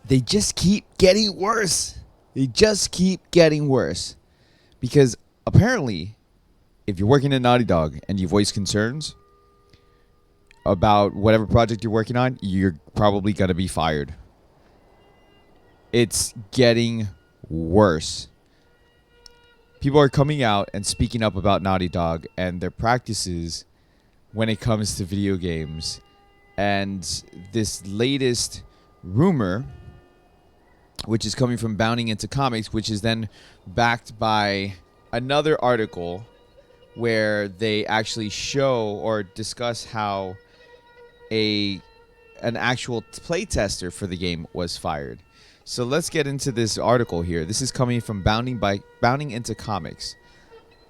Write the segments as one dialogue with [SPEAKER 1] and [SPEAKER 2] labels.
[SPEAKER 1] they just keep getting worse. They just keep getting worse. Because apparently, if you're working at Naughty Dog and you voice concerns about whatever project you're working on, you're probably going to be fired. It's getting worse. People are coming out and speaking up about Naughty Dog and their practices when it comes to video games. And this latest rumor, which is coming from Bounding Into Comics, which is then backed by another article where they actually show or discuss how an actual playtester for the game was fired. So let's get into this article here. This is coming from Bounding Into Comics.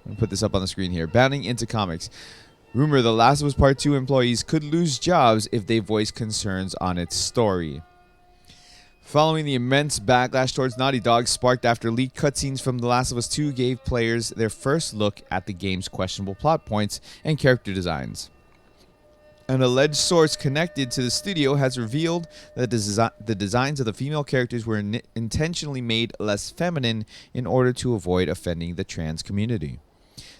[SPEAKER 1] I'm gonna put this up on the screen here. Bounding Into Comics. Rumor: The Last of Us Part 2 employees could lose jobs if they voice concerns on its story. Following the immense backlash towards Naughty Dog sparked after leaked cutscenes from The Last of Us 2 gave players their first look at the game's questionable plot points and character designs. An alleged source connected to the studio has revealed that the designs of the female characters were intentionally made less feminine in order to avoid offending the trans community.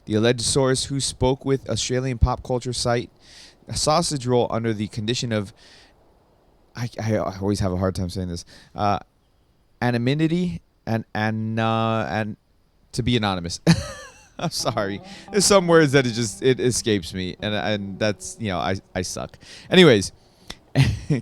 [SPEAKER 1] The alleged source, who spoke with Australian pop culture site Sausage Roll under the condition of, I always have a hard time saying this, anonymity and to be anonymous. I'm sorry. There's some words that it escapes me, and that's, I suck. Anyways,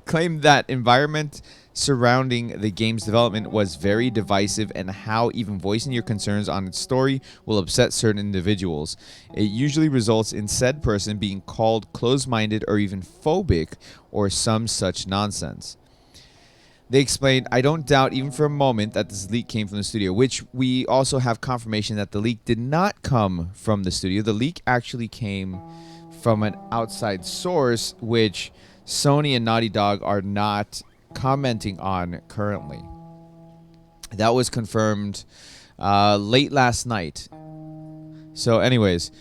[SPEAKER 1] claimed that environment surrounding the game's development was very divisive and how even voicing your concerns on its story will upset certain individuals. It usually results in said person being called closed-minded or even phobic or some such nonsense. They explained, I don't doubt even for a moment that this leak came from the studio, which we also have confirmation that the leak did not come from the studio. The leak actually came from an outside source, which Sony and Naughty Dog are not commenting on currently. That was confirmed late last night. So anyways,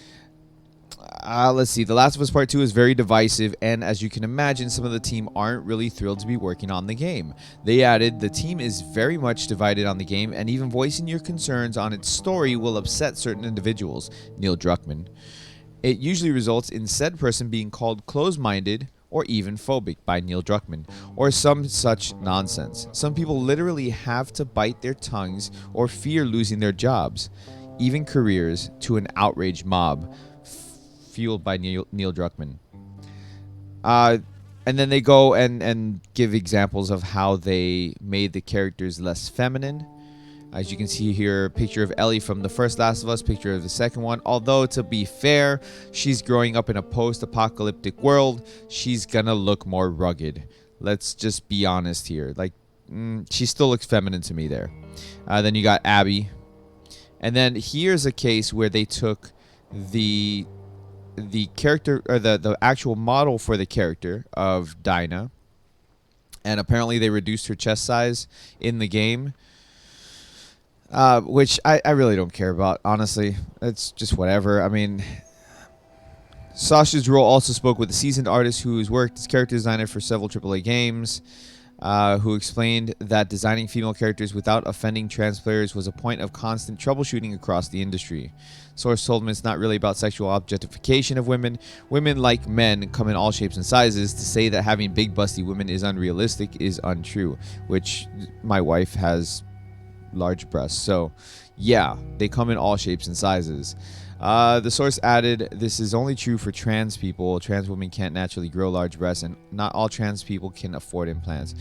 [SPEAKER 1] let's see. The Last of Us Part 2 is very divisive, and as you can imagine, some of the team aren't really thrilled to be working on the game. They added, the team is very much divided on the game, and even voicing your concerns on its story will upset certain individuals. Neil Druckman. It usually results in said person being called closed-minded or even phobic by Neil Druckman, or some such nonsense. Some people literally have to bite their tongues or fear losing their jobs, even careers, to an outraged mob fueled by Neil Druckman. And then they go and give examples of how they made the characters less feminine. As you can see here, a picture of Ellie from the first Last of Us, picture of the second one. Although, to be fair, she's growing up in a post-apocalyptic world, she's gonna look more rugged. Let's just be honest here. She still looks feminine to me there. Then you got Abby. And then here's a case where they took the character, or the actual model for the character of Dinah, and apparently they reduced her chest size in the game, which I really don't care about, honestly. It's just whatever. I mean, Sausage Roll also spoke with a seasoned artist who's worked as character designer for several AAA games, who explained that designing female characters without offending trans players was a point of constant troubleshooting across the industry. Source told him it's not really about sexual objectification of women. Women, like men, come in all shapes and sizes. To say that having big busty women is unrealistic is untrue, which my wife has large breasts. So, yeah, they come in all shapes and sizes. The source added, this is only true for trans people. Trans women can't naturally grow large breasts, and not all trans people can afford implants.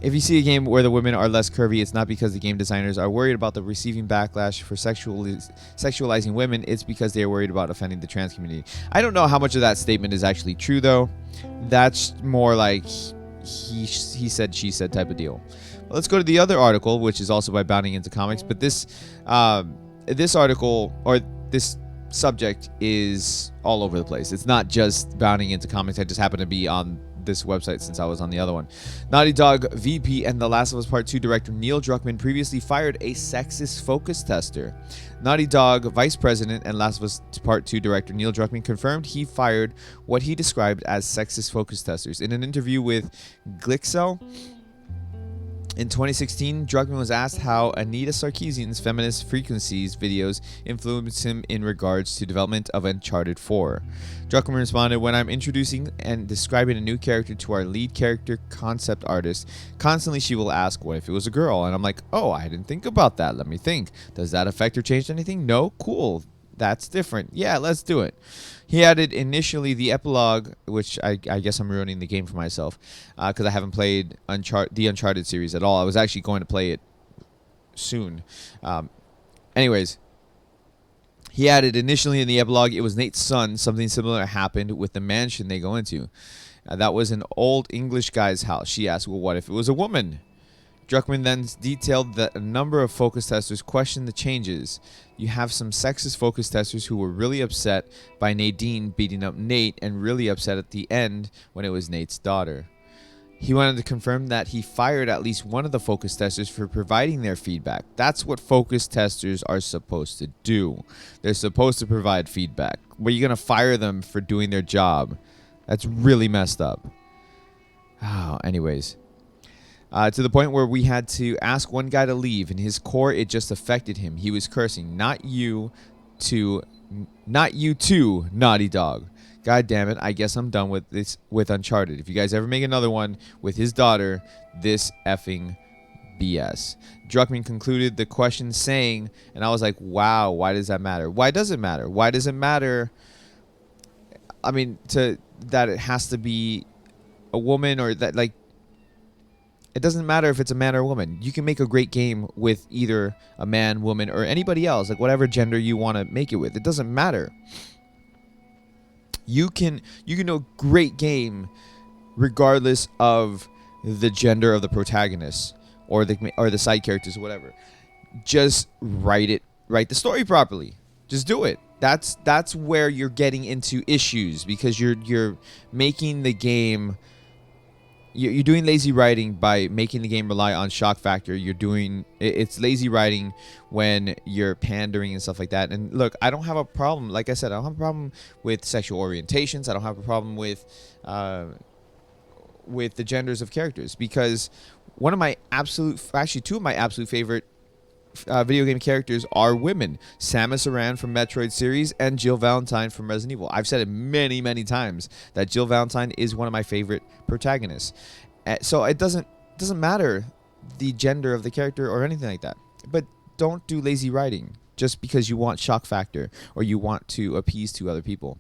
[SPEAKER 1] If you see a game where the women are less curvy, it's not because the game designers are worried about the receiving backlash for sexualizing women. It's because they are worried about offending the trans community. I don't know how much of that statement is actually true, though. That's more like he said, she said type of deal. Well, let's go to the other article, which is also by Bounding Into Comics. But this article, or this subject, is all over the place. It's not just Bounding Into Comics. I just happen to be on this website since I was on the other one. Naughty Dog VP and The Last of Us Part 2 director Neil Druckman previously fired a sexist focus tester. Naughty Dog Vice President and Last of Us Part 2 director Neil Druckman confirmed he fired what he described as sexist focus testers. In an interview with Glixel, In 2016, Druckman was asked how Anita Sarkeesian's feminist frequencies videos influenced him in regards to development of Uncharted 4. Druckman responded, "When I'm introducing and describing a new character to our lead character concept artist, constantly she will ask, what if it was a girl? And I'm like, oh, I didn't think about that. Let me think. Does that affect or change anything? No? Cool. That's different. Yeah, let's do it." He added initially the epilogue, which I guess I'm ruining the game for myself because I haven't played the Uncharted series at all. I was actually going to play it soon. Anyways, he added initially in the epilogue, it was Nate's son. Something similar happened with the mansion they go into. That was an old English guy's house. She asked, well, what if it was a woman? Druckman then detailed that a number of focus testers questioned the changes. You have some sexist focus testers who were really upset by Nadine beating up Nate and really upset at the end when it was Nate's daughter. He wanted to confirm that he fired at least one of the focus testers for providing their feedback. That's what focus testers are supposed to do. They're supposed to provide feedback. But you're going to fire them for doing their job. That's really messed up. Anyways. To the point where we had to ask one guy to leave. In his core, it just affected him. He was cursing, not you too, Naughty Dog. God damn it, I guess I'm done with this with Uncharted. If you guys ever make another one with his daughter, this effing BS. Druckman concluded the question saying, and I was like, wow, why does that matter? Why does it matter? Why does it matter? I mean, that it has to be a woman or that, like, it doesn't matter if it's a man or a woman. You can make a great game with either a man, woman, or anybody else, like whatever gender you want to make it with. It doesn't matter. You can do a great game regardless of the gender of the protagonist or the side characters or whatever. Just write the story properly. Just do it. That's where you're getting into issues because you're making the game. You're doing lazy writing by making the game rely on shock factor. It's lazy writing when you're pandering and stuff like that. And look, I don't have a problem. Like I said, I don't have a problem with sexual orientations. I don't have a problem with the genders of characters because two of my absolute favorite video game characters are women. Samus Aran from Metroid series and Jill Valentine from Resident Evil. I've said it many, many times that Jill Valentine is one of my favorite protagonists. So it doesn't matter the gender of the character or anything like that. But don't do lazy writing just because you want shock factor or you want to appease to other people.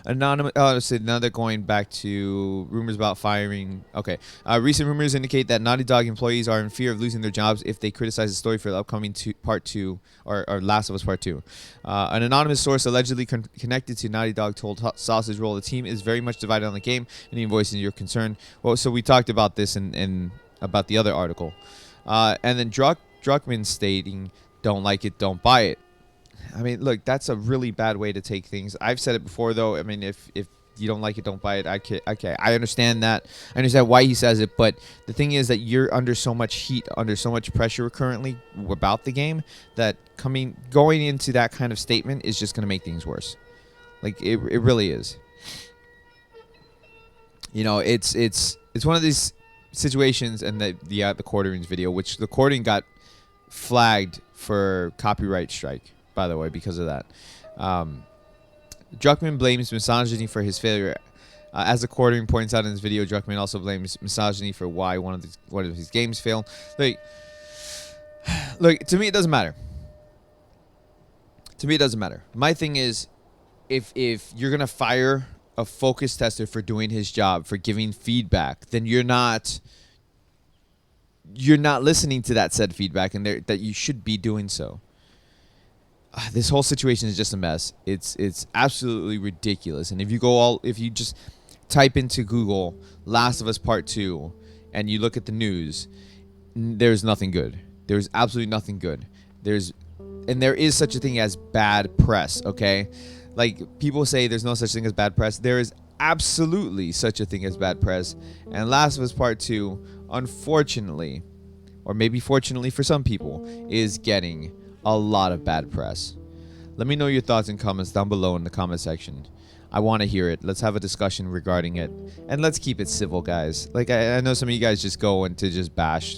[SPEAKER 1] Anonymous. So now they're going back to rumors about firing. Okay. Recent rumors indicate that Naughty Dog employees are in fear of losing their jobs if they criticize the story for the upcoming Part 2 or Last of Us Part 2. An anonymous source allegedly connected to Naughty Dog told Sausage Roll the team is very much divided on the game and even voicing your concern. Well, so we talked about this in about the other article. And then Druckman stating, "Don't like it, don't buy it." I mean, look, that's a really bad way to take things. I've said it before, though. I mean, if you don't like it, don't buy it. Okay, I understand that. I understand why he says it. But the thing is that you're under so much heat, under so much pressure currently about the game that going into that kind of statement is just going to make things worse. Like, it really is. You know, it's one of these situations, and the Quarterings video, which the Quartering got flagged for copyright strike, by the way, because of that. Druckman blames misogyny for his failure. As the Quartering points out in his video, Druckman also blames misogyny for why one of his games failed. Look, to me, it doesn't matter. To me, it doesn't matter. My thing is, if you're going to fire a focus tester for doing his job, for giving feedback, then you're not listening to that said feedback, and that you should be doing so. This whole situation is just a mess. It's absolutely ridiculous. And if you just type into Google Last of Us Part 2 and you look at the news, there's nothing good. There's absolutely nothing good. There is such a thing as bad press, okay? Like, people say there's no such thing as bad press. There is absolutely such a thing as bad press. And Last of Us Part 2, unfortunately, or maybe fortunately for some people, is getting a lot of bad press. Let me know your thoughts and comments down below in the comment section. I want to hear it. Let's have a discussion regarding it, and let's keep it civil, guys. Like I know some of you guys just go into just bash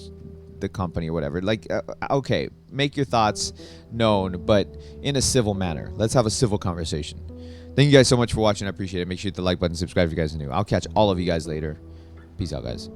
[SPEAKER 1] the company or whatever. Like okay, make your thoughts known, but in a civil manner. Let's have a civil conversation. Thank you guys so much for watching. I appreciate it. Make sure you hit the like button, subscribe if you guys are new. I'll catch all of you guys later. Peace out, guys.